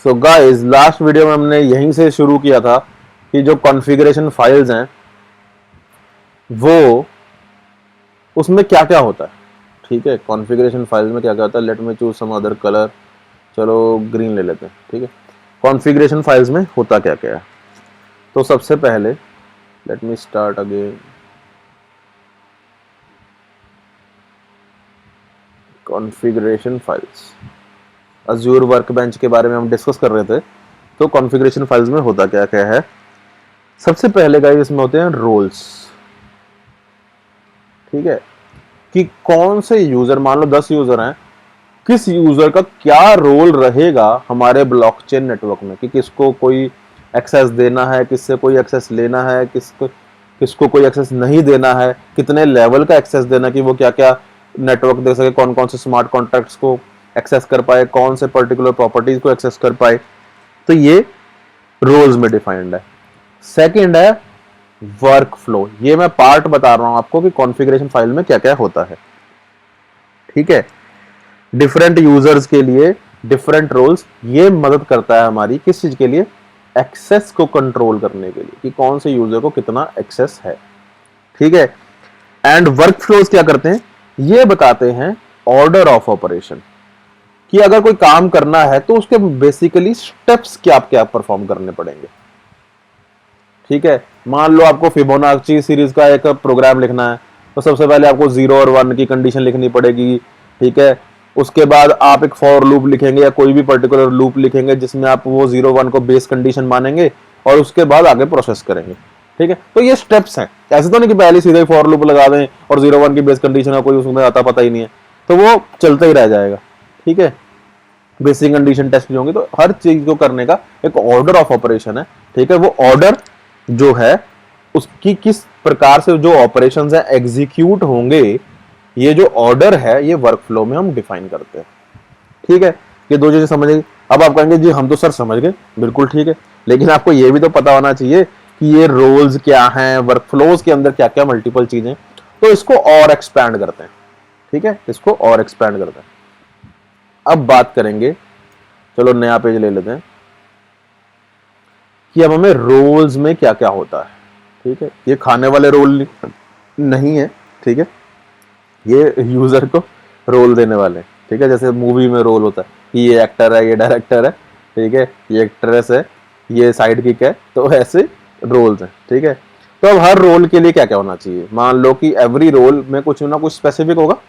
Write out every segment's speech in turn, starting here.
So guys, last video में हमने यहीं से शुरू किया था कि जो कॉन्फ़िगरेशन फाइल्स हैं वो उसमें क्या क्या होता है। ठीक है, कॉन्फ़िगरेशन फाइल्स में क्या क्या होता है। Let me choose some other colour, चलो ग्रीन ले लेते हैं। ठीक है, कॉन्फ़िगरेशन फाइल्स में होता क्या क्या है। तो सबसे पहले let me start again. Configuration files, Azure workbench के बारे में हम डिस्कस कर रहे थे। तो कॉन्फ़िगरेशन फाइल्स में होता क्या क्या है। सबसे पहले गाइस इसमें होते हैं रोल्स। ठीक है, कि कौन से यूजर, मान लो 10 यूजर हैं, किस यूजर का क्या रोल रहेगा हमारे ब्लॉकचेन नेटवर्क में, कि किसको कोई एक्सेस देना है, किससे कोई एक्सेस लेना है, किसको किसको कोई एक्सेस नहीं देना है, कितने लेवल का एक्सेस देना, कि वो क्या क्या नेटवर्क दे सके, कौन कौन से स्मार्ट कॉन्ट्रैक्ट्स को एक्सेस कर पाए, कौन से पर्टिकुलर प्रॉपर्टीज को एक्सेस कर पाए। तो ये रोल्स में डिफाइंड है। सेकंड है वर्क फ्लो। ये मैं पार्ट बता रहा हूं आपको कि कॉन्फ़िगरेशन फाइल में क्या क्या होता है। ठीक है, डिफरेंट यूजर्स के लिए डिफरेंट रोल्स। ये मदद करता है हमारी किस चीज के लिए, एक्सेस को कंट्रोल करने के लिए, कि कौन से यूजर को कितना एक्सेस है। ठीक है, एंड वर्क फ्लोज क्या करते हैं, ये बताते हैं ऑर्डर ऑफ ऑपरेशन, कि अगर कोई काम करना है तो उसके बेसिकली स्टेप्स क्या क्या परफॉर्म करने पड़ेंगे। ठीक है, मान लो आपको फिबोनाची सीरीज का एक प्रोग्राम लिखना है, तो सबसे पहले आपको 0 और 1 की कंडीशन लिखनी पड़ेगी। ठीक है, उसके बाद आप एक फॉर लूप लिखेंगे या कोई भी पर्टिकुलर लूप लिखेंगे जिसमें आप वो 0 1 को बेस कंडीशन मानेंगे और उसके बाद आगे प्रोसेस करेंगे। ठीक है, तो ये स्टेप्स हैं। ऐसे तो नहीं कि पहले सीधे फॉर लूप लगा दें और 0 1 की बेस कंडीशन का कोई उसमें आता पता ही नहीं है, तो वो चलता ही रह जाएगा। ठीक है, बेसिक कंडीशन टेस्ट भी होंगे। तो हर चीज को करने का एक ऑर्डर ऑफ ऑपरेशन है। ठीक है, वो ऑर्डर जो है उसकी किस प्रकार से जो ऑपरेशंस है एग्जीक्यूट होंगे, ये जो ऑर्डर है ये वर्क फ्लो में हम डिफाइन करते हैं। ठीक है, ये दो चीजें समझ गई। अब आप कहेंगे जी हम तो सर समझ गए, बिल्कुल ठीक है, लेकिन आपको ये भी तो पता होना चाहिए कि ये रोल्स क्या हैं, वर्क फ्लोज के अंदर क्या क्या मल्टीपल चीजें। तो इसको और एक्सपैंड करते हैं। ठीक है, इसको और एक्सपैंड करते हैं। अब बात करेंगे, चलो नया पेज ले लेते हैं, कि अब हमें रोल्स में क्या क्या होता है। ठीक है, ये खाने वाले रोल नहीं है। ठीक है, ये यूजर को रोल देने वाले। ठीक है, जैसे मूवी में रोल होता है कि ये एक्टर है, ये डायरेक्टर है, ठीक है, ये एक्ट्रेस है, ये साइड किक है, तो ऐसे रोल्स हैं। ठीक है, तो अब हर रोल के लिए क्या क्या होना चाहिए। मान लो कि एवरी रोल में कुछ ना कुछ स्पेसिफिक होगा।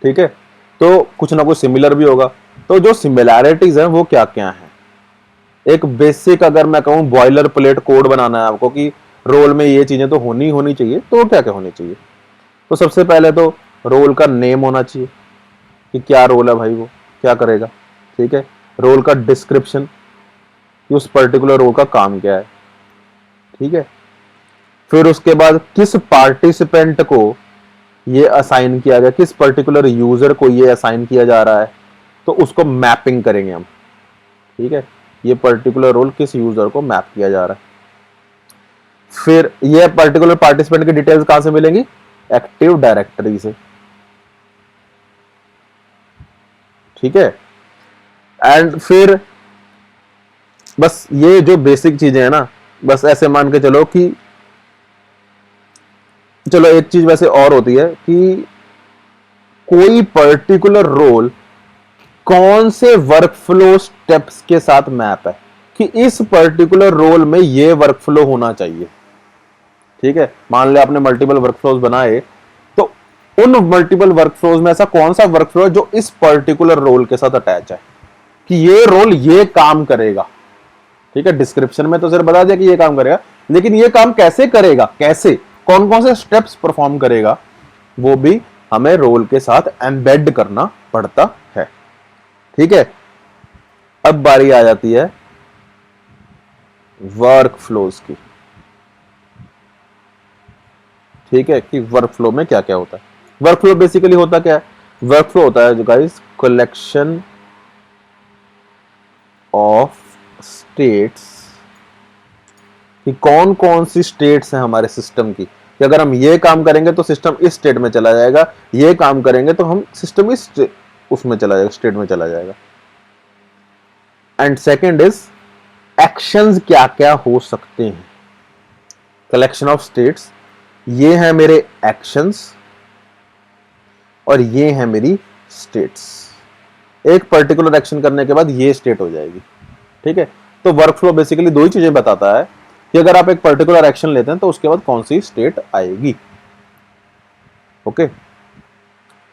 ठीक है, तो कुछ ना कुछ सिमिलर भी होगा। तो जो सिमिलैरिटीज हैं वो क्या क्या है। एक बेसिक अगर मैं कहूं बॉयलर प्लेट कोड बनाना है आपको कि रोल में ये चीजें तो होनी चाहिए, तो क्या क्या होनी चाहिए। तो सबसे पहले तो रोल का नेम होना चाहिए, कि क्या रोल है भाई, वो क्या करेगा। ठीक है, रोल का डिस्क्रिप्शन, कि उस पर्टिकुलर रोल का काम क्या है। ठीक है, फिर उसके बाद किस पार्टिसिपेंट को ये असाइन किया गया, किस पर्टिकुलर यूजर को ये असाइन किया जा रहा है, तो उसको मैपिंग करेंगे हम। ठीक है, ये पर्टिकुलर रोल किस यूजर को मैप किया जा रहा है। फिर ये पर्टिकुलर पार्टिसिपेंट की डिटेल्स कहां से मिलेंगी, एक्टिव डायरेक्टरी से। ठीक है, एंड फिर बस ये जो बेसिक चीजें हैं ना, बस ऐसे मान के चलो कि चलो एक चीज वैसे और होती है कि कोई पर्टिकुलर रोल कौन से वर्कफ्लो स्टेप्स के साथ मैप है, कि इस पर्टिकुलर रोल में ये वर्कफ्लो होना चाहिए। ठीक है, मान लिया आपने मल्टीपल वर्कफ्लोज बनाए, तो उन मल्टीपल वर्कफ्लोज में ऐसा कौन सा वर्कफ्लो है जो इस पर्टिकुलर रोल के साथ अटैच है, कि ये रोल ये काम करेगा। ठीक है, डिस्क्रिप्शन में तो सिर्फ बता दिया कि ये काम करेगा, लेकिन ये काम कैसे करेगा, कैसे कौन कौन से स्टेप्स परफॉर्म करेगा, वो भी हमें रोल के साथ एम्बेड करना पड़ता है। ठीक है, अब बारी आ जाती है वर्क फ्लोज की। ठीक है, कि वर्क फ्लो में क्या क्या होता है। वर्क फ्लो बेसिकली होता क्या है, वर्क फ्लो होता है जो गाइस कलेक्शन ऑफ स्टेट्स, कि कौन कौन सी स्टेट्स हैं हमारे सिस्टम की, कि अगर हम ये काम करेंगे तो सिस्टम इस स्टेट में चला जाएगा, ये काम करेंगे तो हम सिस्टम इस उसमें चला जाएगा, स्टेट में चला जाएगा। एंड सेकेंड इज एक्शंस क्या क्या हो सकते हैं। कलेक्शन ऑफ स्टेट्स, ये है मेरे एक्शंस और ये है मेरी स्टेट्स। एक पर्टिकुलर एक्शन करने के बाद ये स्टेट हो जाएगी। ठीक है, तो वर्कफ्लो बेसिकली दो ही चीजें बताता है कि अगर आप एक पर्टिकुलर एक्शन लेते हैं तो उसके बाद कौन सी स्टेट आएगी। ओके,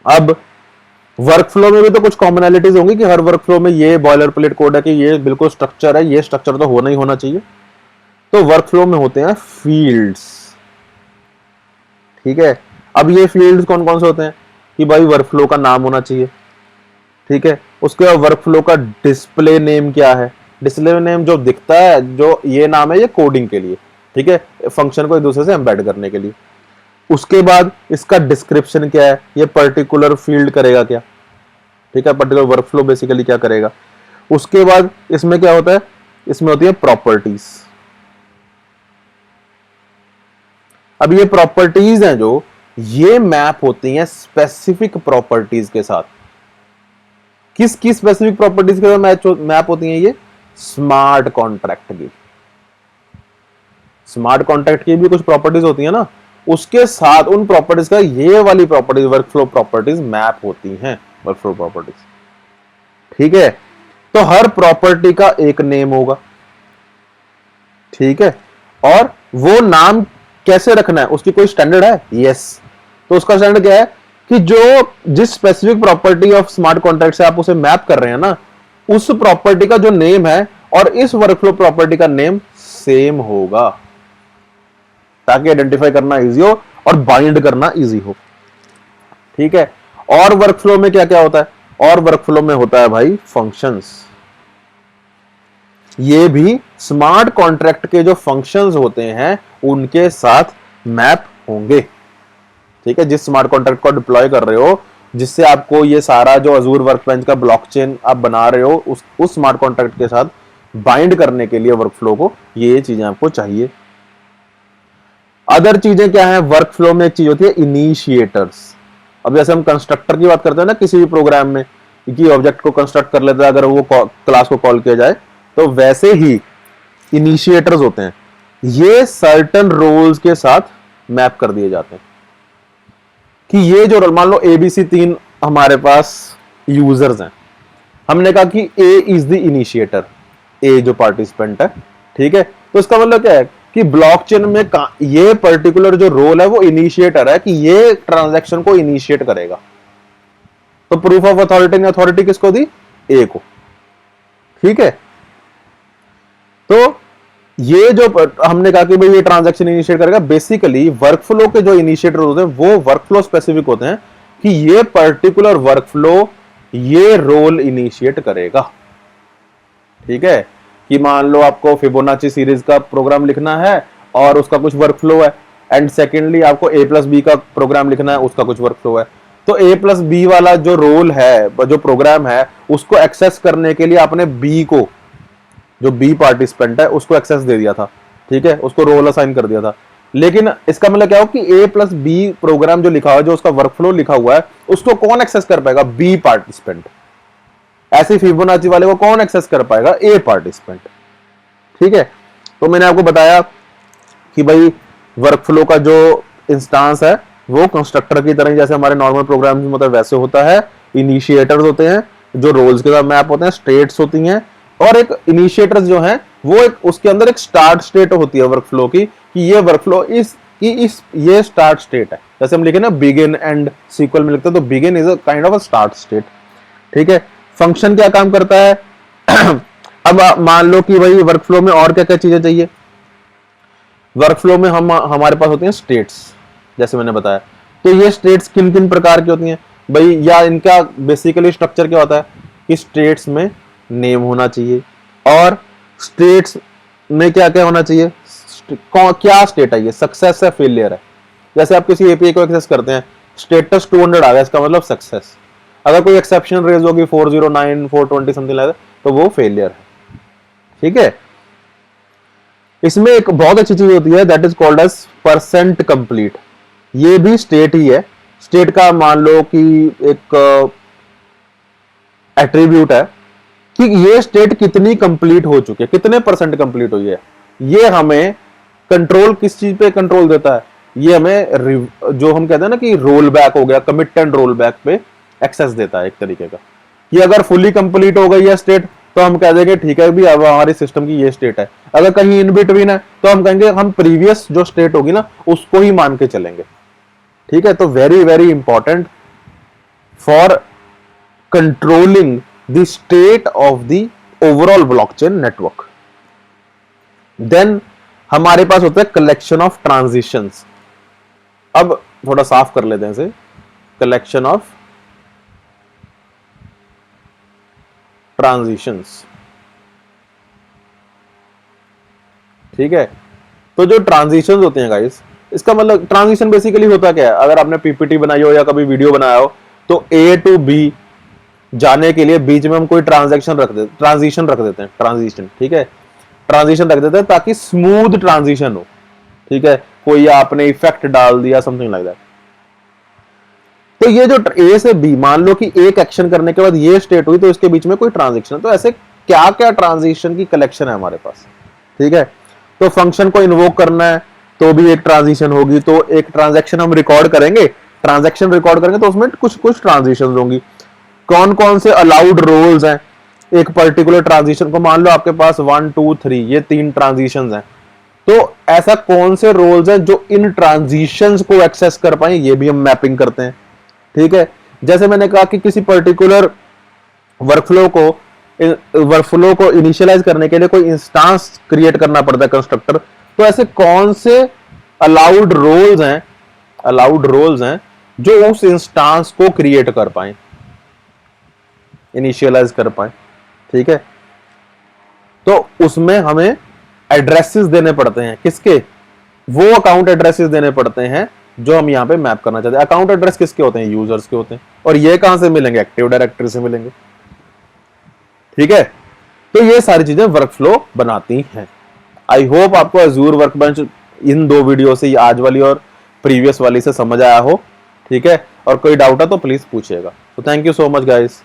अब वर्कफ्लो में भी तो कुछ कॉमनैलिटीज होंगी कि हर वर्कफ्लो में ये बॉयलर प्लेट कोड है कि ये बिल्कुल स्ट्रक्चर है, ये स्ट्रक्चर तो होना ही होना चाहिए। तो वर्कफ्लो में होते हैं फील्ड्स। ठीक है, अब ये फील्ड्स कौन कौन से होते हैं कि भाई वर्कफ्लो का नाम होना चाहिए। ठीक है, उसके बाद वर्कफ्लो का डिस्प्ले नेम क्या है। डिस्प्ले नेम जो दिखता है, जो ये नाम है, ये कोडिंग के लिए। ठीक है, फंक्शन को एक दूसरे से एम्बेड करने के लिए। उसके बाद इसका डिस्क्रिप्शन क्या है, ये पर्टिकुलर फील्ड करेगा क्या। ठीक है, पर्टिकुलर वर्कफ्लो बेसिकली क्या करेगा। उसके बाद इसमें क्या होता है, इसमें होती है प्रॉपर्टीज। अब ये प्रॉपर्टीज हैं जो ये मैप होती हैं स्पेसिफिक प्रॉपर्टीज के साथ। किस स्पेसिफिक प्रॉपर्टीज के साथ मैप होती हैं ये, स्मार्ट कॉन्ट्रैक्ट की। स्मार्ट कॉन्ट्रैक्ट की भी कुछ प्रॉपर्टीज होती है ना, उसके साथ उन प्रॉपर्टीज का ये वाली प्रॉपर्टीज वर्कफ्लो प्रॉपर्टीज मैप होती हैं, वर्कफ्लो प्रॉपर्टीज। ठीक है, तो हर प्रॉपर्टी का एक नेम होगा। ठीक है, और वो नाम कैसे रखना है, उसकी कोई स्टैंडर्ड है। यस, तो उसका स्टैंडर्ड क्या है कि जो जिस specific property of smart contract से आप उसे मैप कर रहे हैं ना, उस प्रॉपर्टी का जो नेम है और इस वर्कफ्लो प्रॉपर्टी का नेम सेम होगा, ताकि आइडेंटिफाई करना इजी हो और बाइंड करना इजी हो। ठीक है, और वर्कफ्लो में क्या क्या होता है, और वर्कफ्लो में होता है भाई फंक्शंस। ये भी स्मार्ट कॉन्ट्रैक्ट के जो फंक्शंस होते हैं उनके साथ मैप होंगे। ठीक है, जिस स्मार्ट कॉन्ट्रैक्ट को डिप्लॉय कर रहे हो, जिससे आपको ये सारा जो अजूर वर्कबेंच का ब्लॉकचेन आप बना रहे हो, उस स्मार्ट कॉन्ट्रैक्ट के साथ बाइंड करने के लिए वर्कफ्लो को ये चीजें आपको चाहिए। अदर चीजें क्या है वर्कफ्लो में, एक चीज होती है इनिशिएटर्स। अब जैसे हम कंस्ट्रक्टर की बात करते हैं ना किसी भी प्रोग्राम में, कि ऑब्जेक्ट को कंस्ट्रक्ट कर लेता है अगर वो क्लास को कॉल किया जाए, तो वैसे ही इनिशिएटर्स होते हैं, ये सर्टेन रोल्स के साथ मैप कर दिए जाते हैं कि ये जो मान लो एबीसी 3 हमारे पास यूजर्स हैं, हमने कहा कि ए इज द इनिशिएटर, ए जो पार्टिसिपेंट है। ठीक है, तो इसका मतलब क्या है कि ब्लॉकचेन में ये पर्टिकुलर जो रोल है वो इनिशिएटर है, कि ये ट्रांजैक्शन को इनिशिएट करेगा। तो प्रूफ ऑफ अथॉरिटी ने अथॉरिटी किसको दी, ए को। ठीक है, तो ये जो हमने कहा कि भाई ये ट्रांजैक्शन इनिशिएट करेगा, बेसिकली वर्कफ्लो के जो इनिशिएटर होते हैं वो वर्कफ्लो स्पेसिफिक होते हैं कि ये पर्टिकुलर वर्कफ्लो ये रोल इनिशिएट करेगा। ठीक है, कि मान लो आपको फिबोनाची सीरीज का प्रोग्राम लिखना है और उसका कुछ वर्कफ्लो है, एंड सेकेंडली आपको ए प्लस बी का प्रोग्राम लिखना है, उसका कुछ वर्कफ्लो है। तो ए प्लस बी वाला जो रोल है, जो प्रोग्राम है, उसको एक्सेस करने के लिए आपने बी को, जो बी पार्टिसिपेंट है, उसको एक्सेस दे दिया था। ठीक है, उसको रोल असाइन कर दिया था। लेकिन इसका मतलब क्या हो कि ए प्लस बी प्रोग्राम जो लिखा हुआ है, जो उसका वर्कफ्लो लिखा हुआ है, उसको कौन एक्सेस कर पाएगा, बी पार्टिसिपेंट। ऐसे फिबोनाची वाले को कौन एक्सेस कर पाएगा, ए पार्टिसिपेंट। ठीक है, तो मैंने आपको बताया कि भाई वर्कफ्लो का जो इंस्टांस है वो कंस्ट्रक्टर की तरह, जैसे हमारे नॉर्मल प्रोग्राम में मतलब वैसे होता है। इनिशिएटर्स होते हैं जो रोल्स के साथ मैप होते हैं, स्टेट्स होती हैं, और एक इनिशिएटर्स जो है वो एक उसके अंदर एक स्टार्ट स्टेट होती है वर्कफ्लो की, कि ये वर्कफ्लो ये स्टार्ट स्टेट है। जैसे हम लिखे ना बिगिन एंड सीक्वल में लिखते हैं, तो begin is a kind of a start state. ठीक है, फंक्शन क्या काम करता है अब मान लो कि भाई वर्कफ्लो में और क्या क्या चीजें चाहिए। वर्कफ्लो में हमारे पास होती हैं स्टेट्स, जैसे मैंने बताया। तो ये स्टेट्स किन किन प्रकार की होती हैं भाई, या इनका बेसिकली स्ट्रक्चर क्या होता है कि स्टेट्स में नेम होना चाहिए, और स्टेट्स में क्या क्या होना चाहिए, क्या स्टेट है, ये सक्सेस है, फेलियर है। जैसे आप किसी एपीआई को एक्सेस करते हैं, स्टेटस 200 आ गया, इसका मतलब सक्सेस। अगर कोई एक्सेप्शन रेज होगी 409 420 समथिंग लाइक, तो वो फेलियर है। ठीक है, इसमें एक बहुत अच्छी चीज होती है that is called as percent complete. ये भी स्टेट ही है। स्टेट का मान लो कि एक एट्रीब्यूट है, कि ये स्टेट कितनी कंप्लीट हो चुकी है, कितने परसेंट कंप्लीट हुई है। ये हमें कंट्रोल किस चीज पे कंट्रोल देता है, ये हमें जो हम कहते हैं ना कि रोल बैक हो गया, कमिट एंड रोल बैक पे एक्सेस देता है एक तरीके का, कि अगर फुली कंप्लीट हो गई है स्टेट तो हम कह देंगे ठीक है भी अब हमारे सिस्टम की ये स्टेट है। अगर कहीं इन बिटवीन है तो हम कहेंगे हम प्रीवियस जो स्टेट होगी ना उसको ही मान के चलेंगे। ठीक है, तो very very important for controlling the state of the overall blockchain network. Then हमारे पास होता है कलेक्शन ऑफ ट्रांजिशंस। अब थोड़ा साफ कर लेते हैं इसे, कलेक्शन ऑफ ट्रांजिशंस। ठीक है, तो जो ट्रांजिशंस होते हैं गाइस, इसका मतलब ट्रांजिशन बेसिकली होता क्या है, अगर आपने पीपीटी बनाई हो या कभी वीडियो बनाया हो तो ए टू बी जाने के लिए बीच में हम कोई ट्रांजिशन रख देते हैं, ट्रांजिशन। ठीक है, ट्रांजिशन रख देते हैं ताकि स्मूथ ट्रांजिशन हो। ठीक है, कोई आपने इफेक्ट डाल दिया, समथिंग लाइक दैट। तो ये जो ए से बी, मान लो कि एक एक्शन करने के बाद ये स्टेट हुई तो इसके बीच में कोई ट्रांजिशन, तो ऐसे क्या क्या ट्रांजिशन की कलेक्शन है हमारे पास। ठीक है, तो फंक्शन को इन्वोक करना है तो भी एक ट्रांजिशन होगी, तो एक ट्रांजैक्शन हम रिकॉर्ड करेंगे, ट्रांजैक्शन रिकॉर्ड करेंगे तो उसमें कुछ कुछ ट्रांजिशन होंगी। कौन कौन से अलाउड रोल्स हैं एक पर्टिकुलर ट्रांजिशन को, मान लो आपके पास 1 2 3 ये 3 ट्रांजिशंस हैं, तो ऐसा कौन से रोल्स हैं जो इन ट्रांजिशंस को एक्सेस कर पाए, ये भी हम मैपिंग करते हैं। ठीक है, जैसे मैंने कहा कि किसी पर्टिकुलर वर्कफ्लो को इनिशियलाइज करने के लिए कोई इंस्टेंस क्रिएट करना पड़ता है कंस्ट्रक्टर, तो ऐसे कौन से अलाउड रोल्स हैं जो उस इंस्टेंस को क्रिएट कर पाए, इनिशियलाइज कर पाए। ठीक है, तो उसमें हमें एड्रेसेस देने पड़ते हैं, किसके, वो अकाउंट एड्रेसेस देने पड़ते हैं जो हम यहां पे मैप करना चाहते हैं। अकाउंट एड्रेस किसके होते हैं, यूजर्स के होते हैं, और ये कहां से मिलेंगे, एक्टिव डायरेक्टरी से मिलेंगे। ठीक है, तो ये सारी चीजें वर्कफ्लो बनाती हैं। आई होप आपको अजूर वर्कबेंच इन 2 वीडियो से, आज वाली और प्रीवियस वाली से समझ आया हो। ठीक है, और कोई डाउट है तो प्लीज पूछिएगा। तो thank you so much guys.